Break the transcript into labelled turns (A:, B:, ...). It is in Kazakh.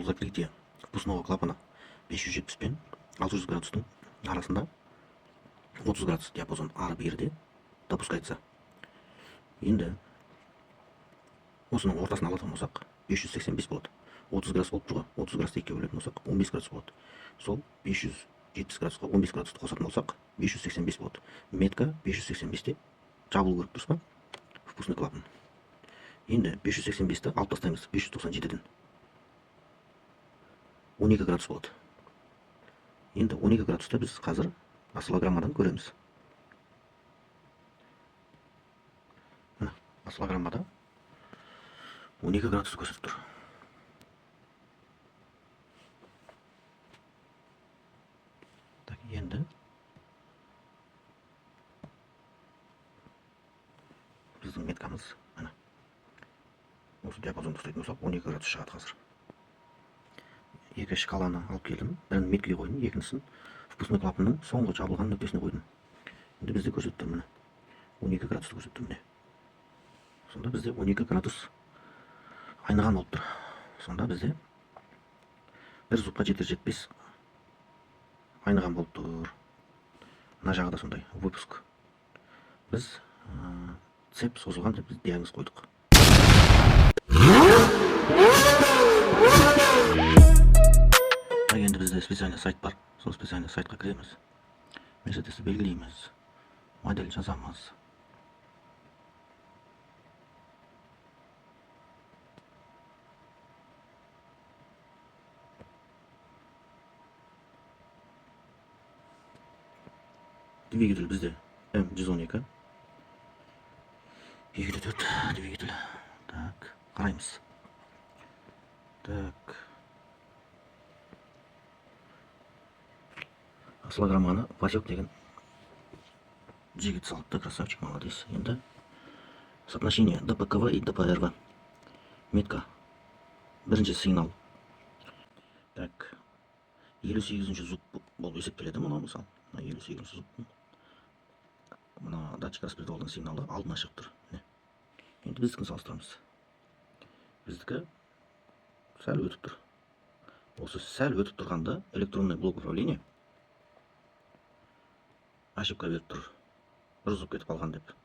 A: закрытие впускного клапана 570 пен 600 градустың арасында 30 градус диапазон ары берде допускается. Енді осының ортасын алатын болсақ 585 болады. 30 градус болып тұрға 30 градусты екіге бөлетін болсақ 15 градус болады. Сол 570 градусқа 15 градусты қосатын болсақ 585 болады. Метка 585-те жабылу керек, дұрыс па? Впускный клапан. Енді 585-ті алып тастаймыз 597-ден. 12 градус болады. Енді 12 градусты біз қазір осциллограммадан көреміз. Осциллограммада 12 градусты көрсетіп тұр. Енді біздің меткамыз осы диапазонды ұстайтын болсақ 12 градус шығады қазір. Екі шкаланы алып келдім. Бірін меткеге қойдым, екіншісін впускной клапанның соңғы жабылған нүктесіне қойдым. Енді бізде көрсетіп тұр, міне 12 градусты көрсетіп тұр, міне. Сонда бізде 12 градус айныған болып тұр. Сонда бізде бір зубқа жетер-жетпес айныған болып тұр. Мына жағы да сондай, выпуск. Біз цеп созылған деп біз диагноз қойдық. Енді бізде специальный сайт бар. Сол специальный сайтқа кіреміз. Мерседесті белгілейміз. Модель жазамыз. Двигатель бізде М112. 2.4 двигатель. Так, қараймыз. Так. Осциллограмманы Васек деген жігіт салыпты, красавчик, молодец. Енді соотношение ДПКВ и ДПРВ. Метка. Бірінші сигнал. Так. 58-ші зуб болып есептеледі мұна, мысал. 58-ші зуб. Мына датчик распределдің сигналы алдына шығып тұр. Енді біздікін салыстырамыз. Біздікі сәл өтіп тұр. Осы сәл өтіп тұрғанда электронный блок управления ошибка беріп тұр. Бір зуб кетіп қалған деп.